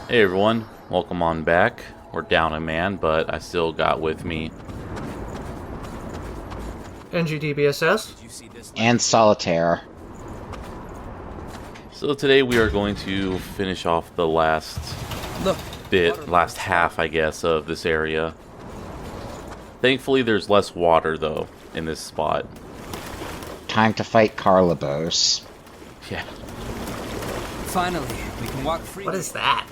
Hey everyone, welcome on back. We're down a man, but I still got with me NGDBSS. And Solitaire. So today we are going to finish off the last half, I guess, of this area. Thankfully there's less water though in this spot. Time to fight Carlibos. Yeah. Finally, we can walk free. What is that?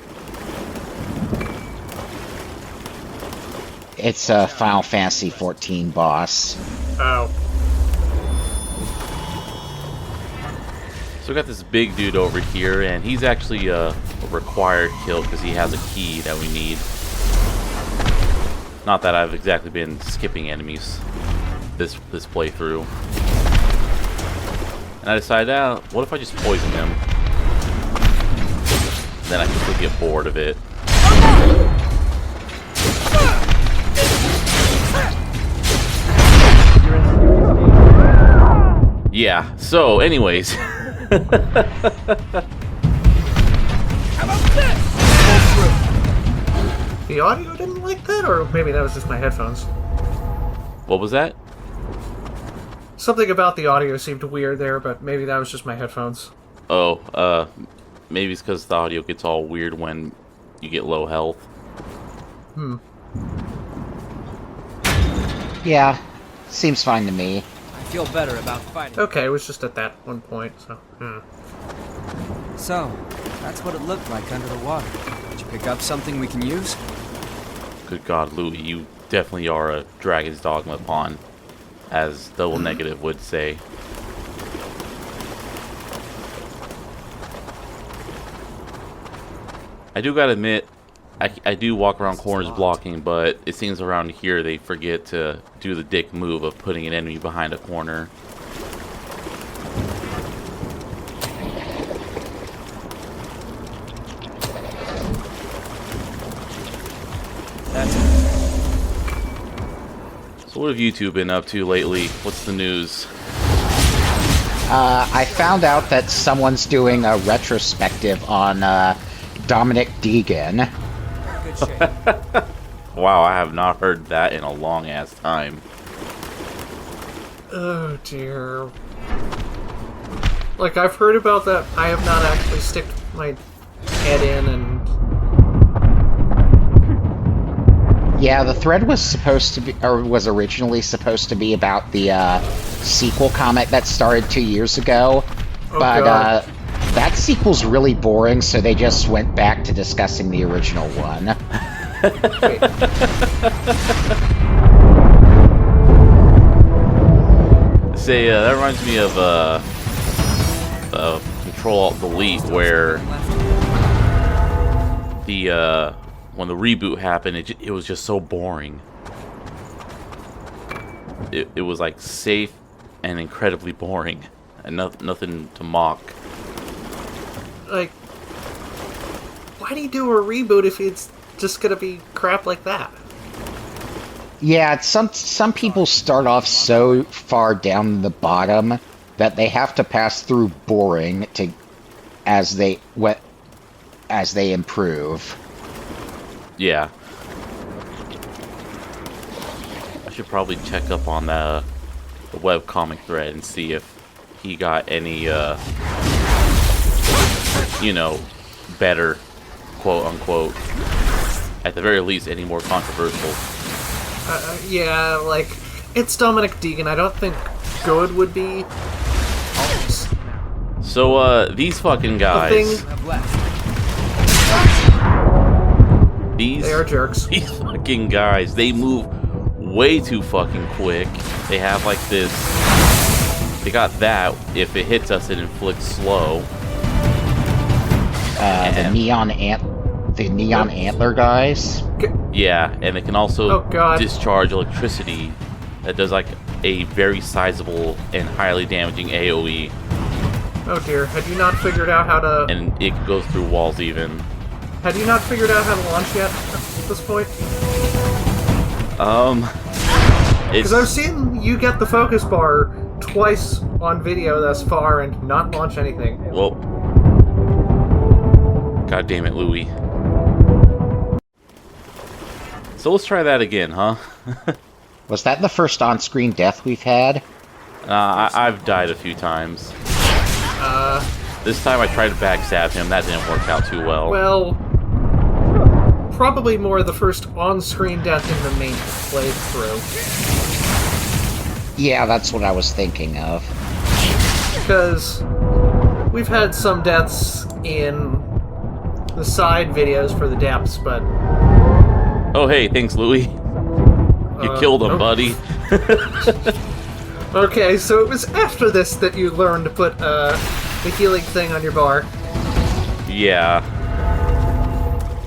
It's a Final Fantasy XIV boss. Oh. So we got this big dude over here, and he's actually a required kill because he has a key that we need. Not that I've exactly been skipping enemies this playthrough. And I decided, what if I just poison him? Then I can quickly get bored of it. Yeah, so anyways. How about this? The audio didn't like that, or maybe that was just my headphones. What was that? Something about the audio seemed weird there, but maybe that was just my headphones. Oh, maybe it's because the audio gets all weird when you get low health. Yeah, seems fine to me. I feel better about fighting. Okay, it was just at that one point, so... So, that's what it looked like under the water. Did you pick up something we can use? Good God, Louis, you definitely are a Dragon's Dogma pawn, as Double Negative would say. I do gotta admit, I do walk around corners blocking, but it seems around here they forget to do the dick move of putting an enemy behind a corner. That's it. So what have you two been up to lately? What's the news? I found out that someone's doing a retrospective on Dominic Deegan. Good shape. Wow, I have not heard that in a long ass time. Oh, dear. Like, I've heard about that. I have not actually stick my head in and... Yeah, the thread was supposed to be, or was originally supposed to be about the sequel comic that started 2 years ago. Oh, but God. that sequel's really boring, so they just went back to discussing the original one. Wait. Say, that reminds me of Control-Alt-Delete, where the when the reboot happened, it was just so boring. It was like safe and incredibly boring, and nothing to mock. Like, why do you do a reboot if it's just gonna be crap like that? Yeah, some people start off so far down the bottom that they have to pass through boring to as they improve. Yeah. I should probably check up on the webcomic thread and see if he got any, you know, better, quote-unquote. At the very least, any more controversial. Yeah, like, it's Dominic Deegan. I don't think good would be... So, these fucking guys... Have left. They are jerks. These fucking guys, they move way too fucking quick. They have like this... They got that. If it hits us, it inflicts slow. The neon antler guys. Yeah, and it can also God. discharge electricity that does like a very sizable and highly damaging AoE. Oh dear, had you not figured out how to... And it goes through walls even. Had you not figured out how to launch yet at this point? Because I've seen you get the focus bar twice on video thus far and not launch anything. Well, God damn it, Louis. So let's try that again, huh? Was that the first on-screen death we've had? I've died a few times. This time I tried to backstab him. That didn't work out too well. Well, probably more the first on-screen death in the main playthrough. Yeah, that's what I was thinking of. Because we've had some deaths in the side videos for the depths, but... Oh, hey, thanks, Louie. You killed him, buddy. Okay, so it was after this that you learned to put the healing thing on your bar. Yeah.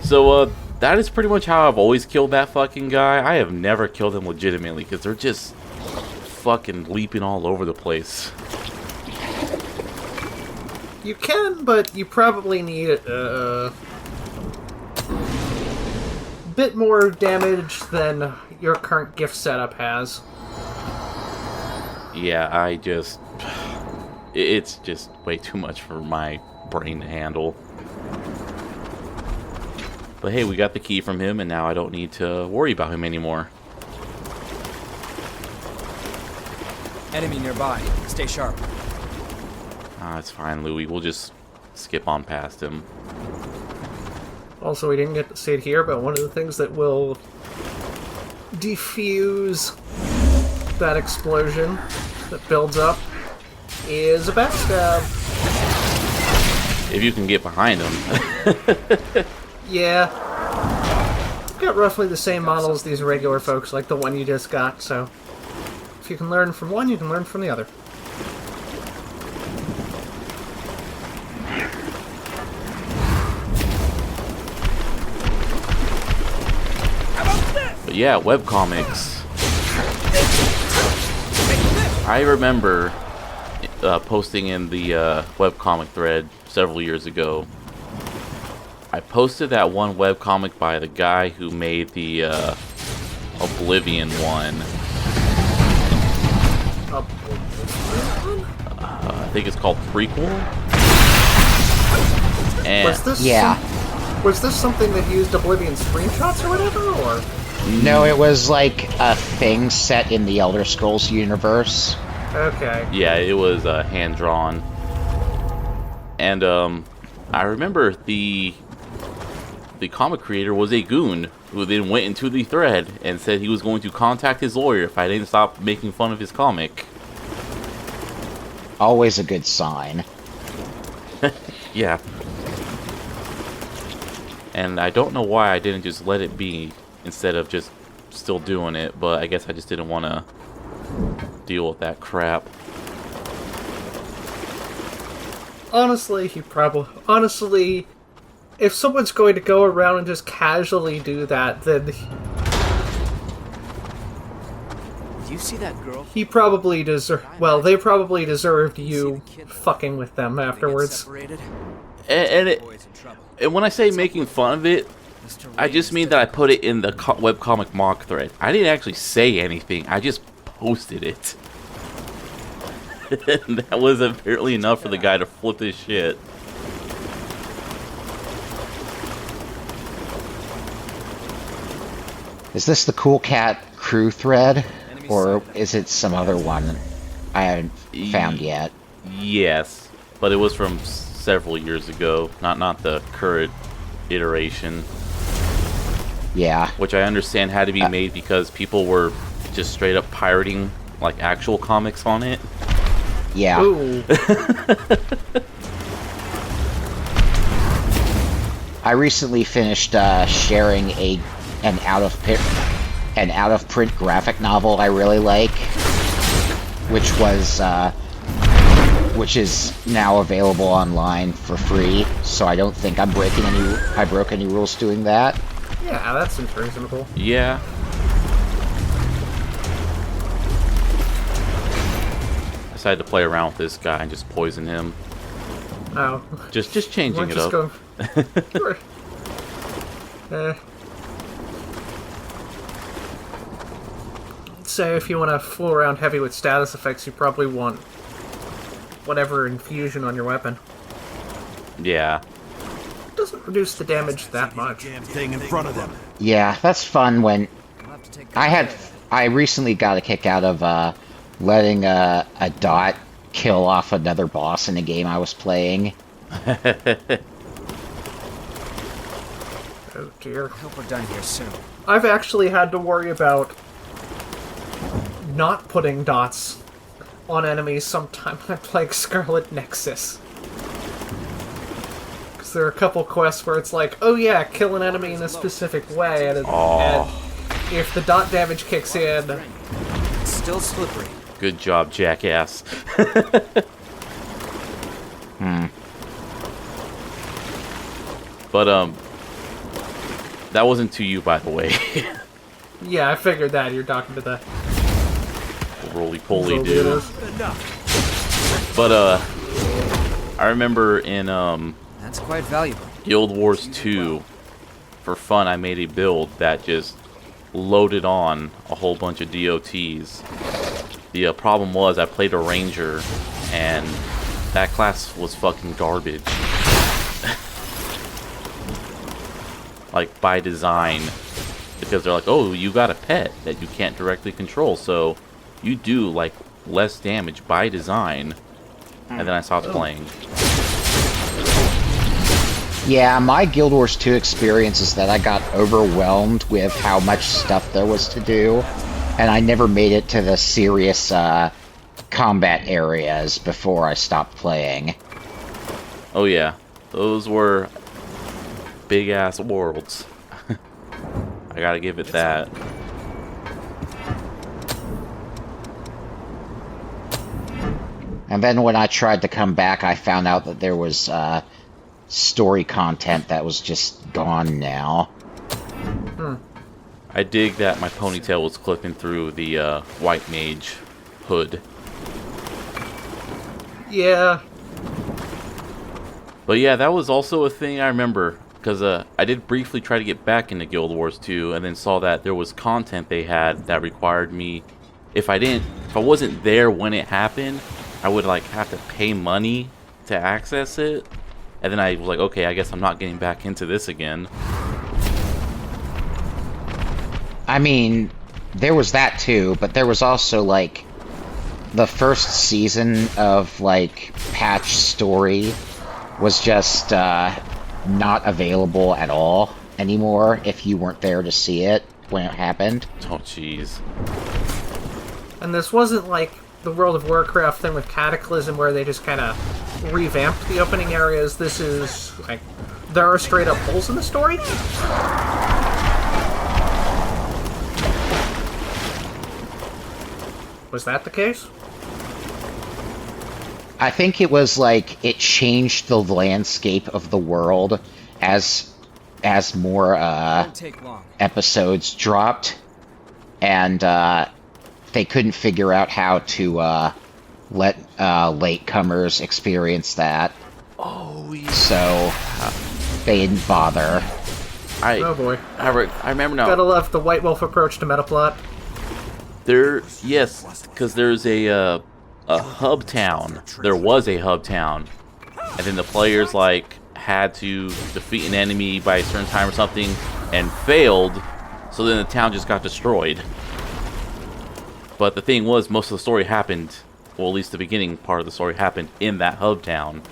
So, that is pretty much how I've always killed that fucking guy. I have never killed him legitimately, because they're just fucking leaping all over the place. You can, but you probably need a bit more damage than your current gift setup has. Yeah, it's just way too much for my brain to handle. But hey, we got the key from him, and now I don't need to worry about him anymore. Enemy nearby. Stay sharp. It's fine, Louie. We'll just skip on past him. Also, we didn't get to see it here, but one of the things that will defuse that explosion that builds up is a backstab. If you can get behind him. Yeah. Got roughly the same model as these regular folks, like the one you just got, so if you can learn from one, you can learn from the other. But yeah, webcomics. I remember posting in the webcomic thread several years ago. I posted that one webcomic by the guy who made the Oblivion one. I think it's called Prequel. And Was this was this something that used Oblivion screenshots or whatever, or? No, it was like a thing set in the Elder Scrolls universe. Okay. yeah, it was hand-drawn. And I remember the comic creator was a goon who then went into the thread and said he was going to contact his lawyer if I didn't stop making fun of his comic. Always a good sign. Yeah. And I don't know why I didn't just let it be instead of just still doing it, but I guess I just didn't want to deal with that crap. Honestly, if someone's going to go around and just casually do that, then Do you see that girl? he probably they probably deserved you fucking with them They get afterwards. separated? And when I say making fun of it, I just mean that I put it in the webcomic mock thread. I didn't actually say anything. I just posted it. And that was apparently enough for the guy to flip his shit. Is this the Cool Cat crew thread? Or is it some other one I haven't found yet? Yes, but it was from several years ago, not the current iteration. Yeah. Which I understand had to be made because people were just straight up pirating like actual comics on it. Yeah. Ooh. I recently finished sharing an out of print graphic novel I really like, which is now available online for free. So I don't think I broke any rules doing that. Yeah, that seems reasonable. Yeah. I decided to play around with this guy and just poison him. Oh. Just changing We're it just up. Sure. So if you want to fool around heavy with status effects, you probably want whatever infusion on your weapon. Yeah. Doesn't doesn't reduce the damage that much. Damn thing in front of them. Yeah, that's fun when We'll have to take I good had. care of I recently got a kick out of letting a dot kill off another boss in a game I was playing. Oh dear. it. Hope we're done here soon. I've actually had to worry about not putting dots on enemies sometime when I play Scarlet Nexus. Because there are a couple quests where it's like, oh yeah, kill an enemy in a specific way, and if the dot damage kicks in, It's still slippery. Good job, jackass. But that wasn't to you, by the way. yeah, I figured that. You're talking to the Roly-poly Zoe dude. is. But I remember in That's quite valuable. Guild Wars 2, for fun, I made a build that just loaded on a whole bunch of DOTs. The problem was I played a ranger, and that class was fucking garbage. Like, by design. Because they're like, oh, you got a pet that you can't directly control, so you do, like, less damage by design. And then I stopped playing. Yeah, my Guild Wars 2 experience is that I got overwhelmed with how much stuff there was to do, and I never made it to the serious combat areas before I stopped playing. Oh yeah, those were big-ass worlds. I gotta give it that. And then when I tried to come back, I found out that there was story content that was just gone now. I dig that my ponytail was clipping through the white mage hood. Yeah. But yeah, that was also a thing I remember, because I did briefly try to get back into Guild Wars 2, and then saw that there was content they had that required me, if I wasn't there when it happened, I would like have to pay money to access it. And then I was like, okay, I guess I'm not getting back into this again. I mean, there was that too, but there was also, like, the first season of, like, patch story was just not available at all anymore if you weren't there to see it when it happened. Oh, jeez. And this wasn't like the World of Warcraft thing with Cataclysm where they just kind of revamped the opening areas. This is, like, there are straight up holes in the story? Was that the case? I think it was like it changed the landscape of the world as more Won't take long. episodes dropped, and they couldn't figure out how to let latecomers experience that. Oh, yeah. So they didn't bother. Oh boy. I remember now. Gotta love the White Wolf approach to metaplot. Yes, because there's a hub town. There was a hub town, and then the players like had to defeat an enemy by a certain time or something, and failed. So then the town just got destroyed. But the thing was, most of the story happened, well, at least the beginning part of the story happened in that hub town.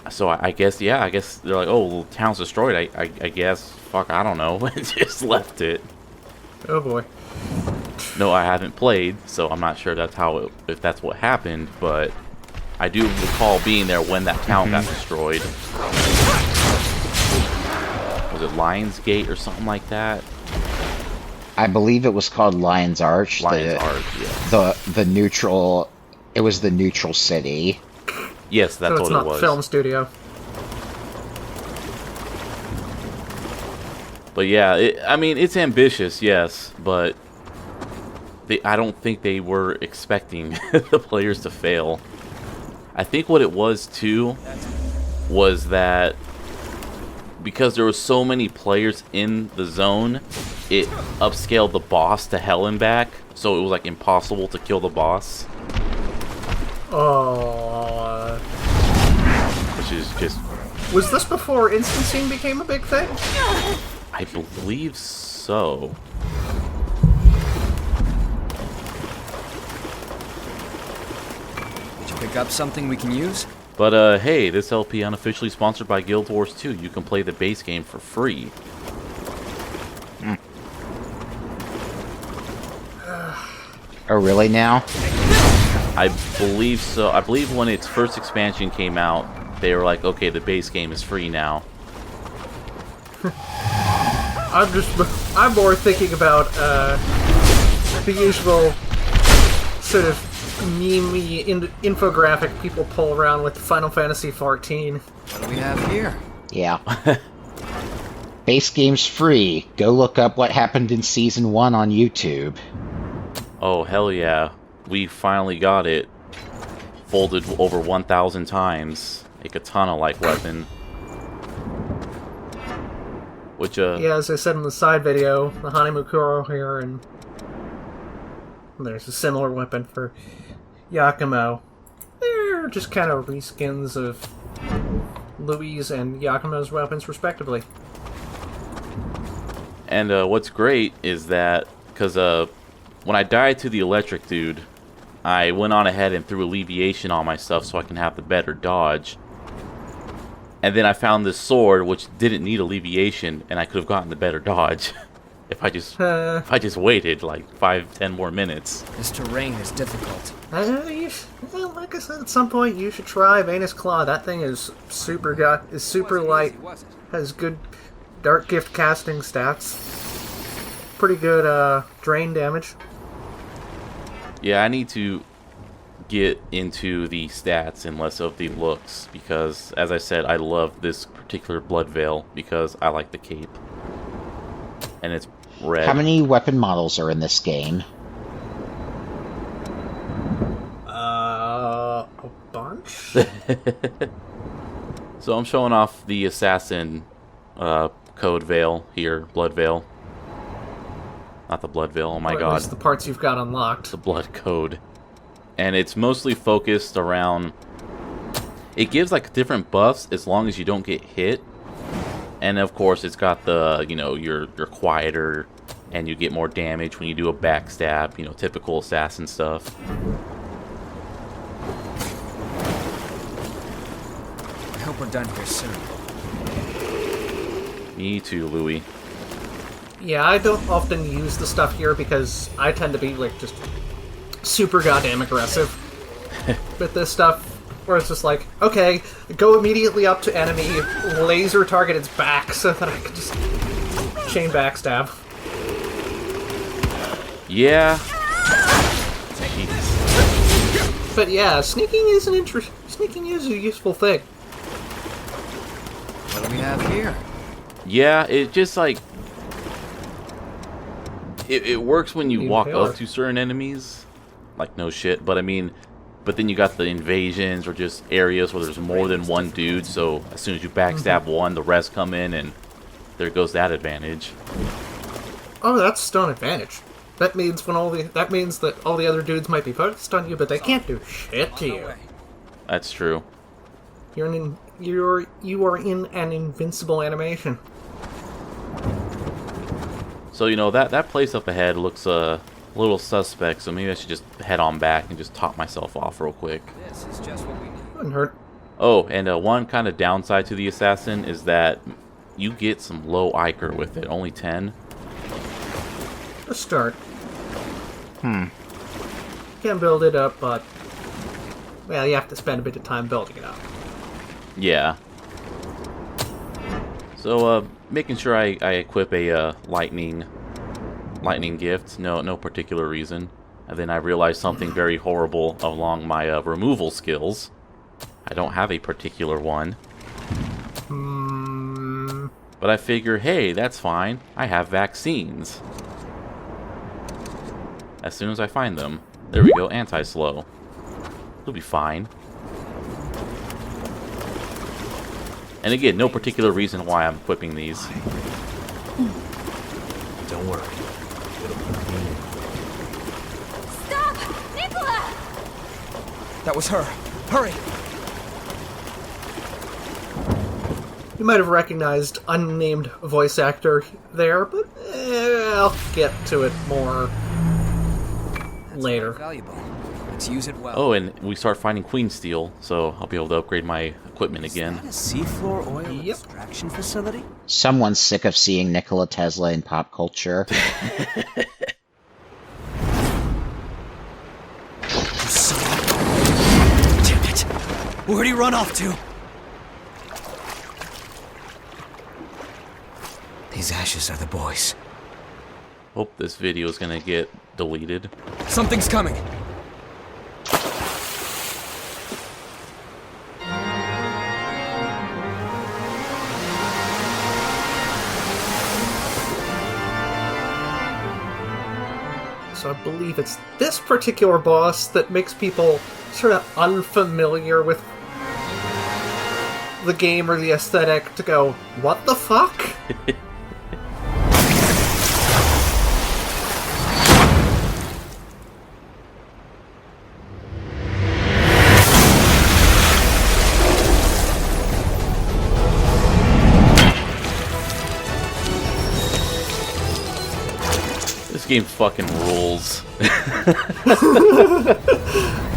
So I guess, yeah, I guess they're like, oh, well, the town's destroyed. I guess, fuck, I don't know, just left it. Oh boy. No, I haven't played, so I'm not sure that's if that's what happened, but I do recall being there when that town got destroyed. Was it Lionsgate or something like that? I believe it was called Lion's Arch. Lion's Arch, yeah. The neutral. It was the neutral city. Yes, that's So it's what not it was. film studio. But yeah, I mean, it's ambitious, yes, but I don't think they were expecting the players to fail. I think what it was, too, was that because there were so many players in the zone, it upscaled the boss to hell and back, so it was, like, impossible to kill the boss. Oh. Which is just Was this before instancing became a big thing? I believe so. Did you pick up something we can use? But hey, this LP unofficially sponsored by Guild Wars 2. You can play the base game for free. Oh, really now? I believe so. I believe when its first expansion came out, they were like, okay, the base game is free now. I'm more thinking about the usual sort of meme-y infographic people pull around with Final Fantasy XIV. What do we have here? Yeah. Base game's free. Go look up what happened in Season 1 on YouTube. Oh, hell yeah. We finally got it. Folded over 1,000 times. A katana-like weapon. Which, Yeah, as I said in the side video, the Hanamukuro here, and there's a similar weapon for Yakumo. They're just kind of reskins of Louis and Yakumo's weapons, respectively. And what's great is that, because when I died to the electric dude, I went on ahead and threw alleviation on my stuff so I can have the better dodge. And then I found this sword, which didn't need alleviation, and I could have gotten the better dodge if I just waited like 5-10 more minutes. This terrain is difficult. Like I said, at some point you should try Venus Claw. That thing is super light, has good dark gift casting stats, pretty good drain damage. Yeah, I need to get into the stats and less of the looks, because as I said, I love this particular Blood Veil because I like the cape. And it's red. How many weapon models are in this game? A bunch? So I'm showing off the assassin code veil here, Blood Veil. Not the Blood Veil, oh my god. It's the parts you've got unlocked. The Blood Code. And it's mostly focused around... It gives like different buffs as long as you don't get hit. And of course it's got the, you know, you're quieter and you get more damage when you do a backstab, you know, typical assassin stuff. I hope we're done here soon. Me too, Louis. Yeah, I don't often use the stuff here because I tend to be like just super goddamn aggressive with this stuff, where it's just like, okay, go immediately up to enemy, laser target its back so that I can just chain backstab. Yeah. Jeez. But yeah, sneaking is a useful thing. What do we have here? Yeah, it just like... It works when you walk up to certain enemies. Like, no shit. But I mean, but then you got the invasions or just areas where there's more than one dude. So as soon as you backstab one, the rest come in and there goes that advantage. Oh, that's still an advantage. That means that all the other dudes might be focused on you, but they can't do shit to you. That's true. You are in an invincible animation. So, you know, that place up ahead looks a little suspect, so maybe I should just head on back and just top myself off real quick. This is just what we need. Wouldn't hurt. Oh, and one kind of downside to the assassin is that you get some low Iker with it, only 10. A start. You can build it up, but well, you have to spend a bit of time building it up. Yeah. So, making sure I equip a lightning gift, no particular reason. And then I realized something very horrible along my removal skills. I don't have a particular one. But I figure, hey, that's fine. I have vaccines. As soon as I find them. There we go, anti-slow. It'll be fine. And again, no particular reason why I'm equipping these. Don't worry. Stop! Nicola! That was her. Hurry! You might have recognized unnamed voice actor there, but I'll get to it more later. Valuable. Let's use it well. Oh, and we start finding Queen Steel, so I'll be able to upgrade my equipment again. Is that a seafloor oil Yep. extraction facility? Someone's sick of seeing Nikola Tesla in pop culture. Damn it! Where'd he run off to? These ashes are the boys. Hope this video is gonna get deleted. Something's coming. So I believe it's this particular boss that makes people sort of unfamiliar with the game or the aesthetic to go, what the fuck? This game fucking rules.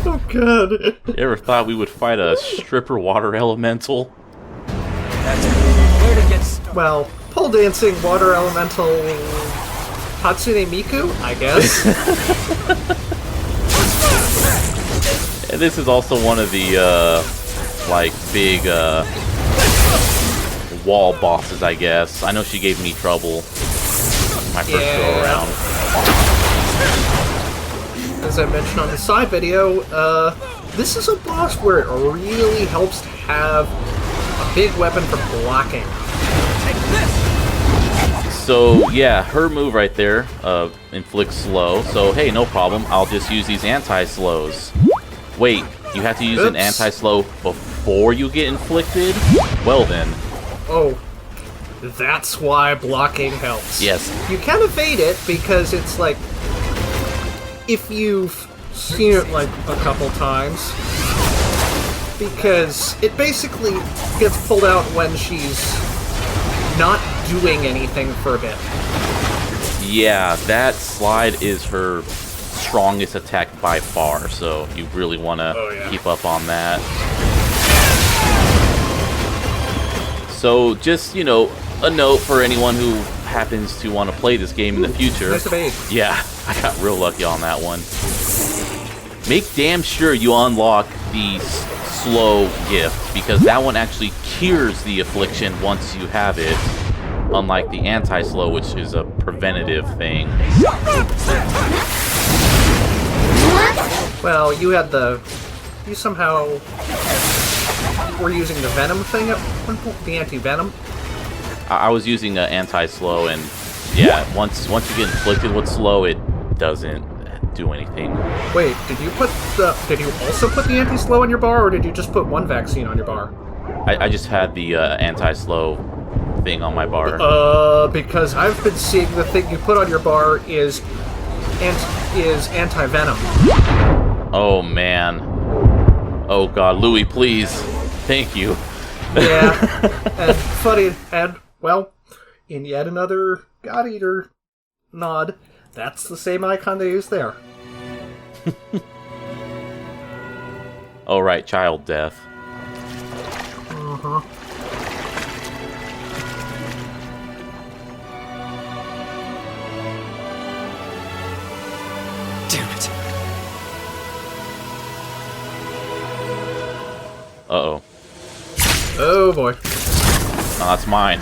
Oh god. You ever thought we would fight a stripper water elemental? That's it. Where to get started? Well, pole dancing water elemental Hatsune Miku, I guess. And this is also one of the, like, big, wall bosses, I guess. I know she gave me trouble my first go around. As I mentioned on the side video, this is a boss where it really helps to have a big weapon for blocking. So, yeah, her move right there, inflicts slow. So, hey, no problem. I'll just use these anti-slows. Wait, you have to use an Oops. anti-slow before you get inflicted? Well then. Oh, that's why blocking helps. Yes. You can evade it because it's like, if you've seen it like a couple times, because it basically gets pulled out when she's not doing anything for a bit. Yeah, that slide is her strongest attack by far, so you really want to keep up on that. So just, you know, a note for anyone who happens to want to play this game in the future. Nice evade. Yeah, I got real lucky on that one. Make damn sure you unlock the slow gift, because that one actually cures the affliction once you have it, unlike the anti-slow, which is a preventative thing. Well, you somehow were using the venom thing at one point, the anti-venom. I was using an anti-slow, and yeah, once you get inflicted with slow, it doesn't do anything. Wait, did you also put the anti-slow on your bar, or did you just put one vaccine on your bar? I just had the anti-slow thing on my bar. Because I've been seeing the thing you put on your bar is anti-venom. Oh man. Oh god, Louis, please. Thank you. Yeah, and funny, and, well, in yet another God Eater nod, that's the same icon they use there. Oh right, child death. Uh-huh. Damn it. Uh-oh. Oh boy. Oh, that's mine.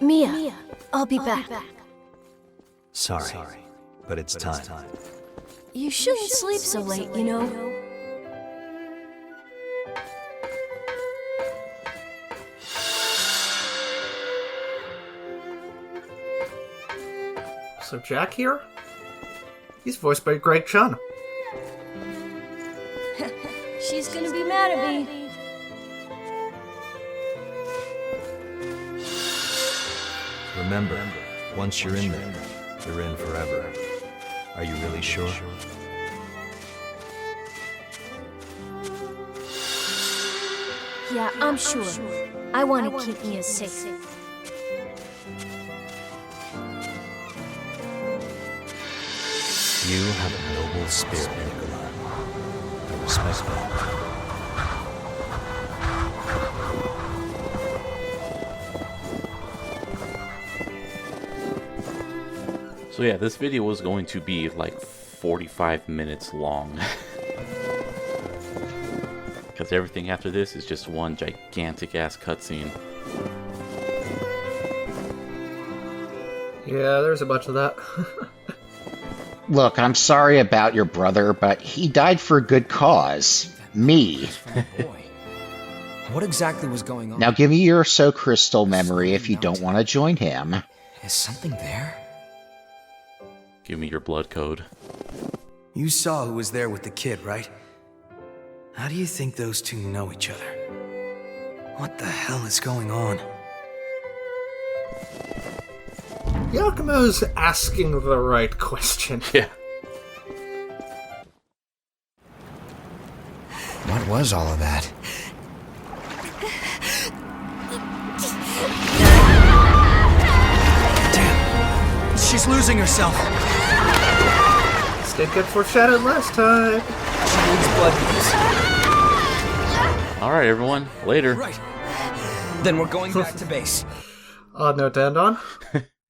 Mia, I'll be back. Sorry, but it's time. You shouldn't sleep so late, you know. So Jack here? He's voiced by Greg Chun. She's gonna be mad at me. Remember, once you're in there, you're in forever. Are you really sure? Yeah, I'm sure. I want to keep Mia safe. You have a noble spirit, Nicola. I respect that. So yeah, this video was going to be like 45 minutes long. Because everything after this is just one gigantic ass cutscene. Yeah, there's a bunch of that. Look, I'm sorry about your brother, but he died for a good cause. Me. Boy. What exactly was going on? Now give me your So Crystal memory if you don't want to join him. Is something there? Give me your blood code. You saw who was there with the kid, right? How do you think those two know each other? What the hell is going on? Yakumo's asking the right question. Yeah. What was all of that? Damn! She's losing herself! This did get foreshadowed last time. She needs blood use. Alright everyone, later. Right. Then we're going back to base. Odd note to end on.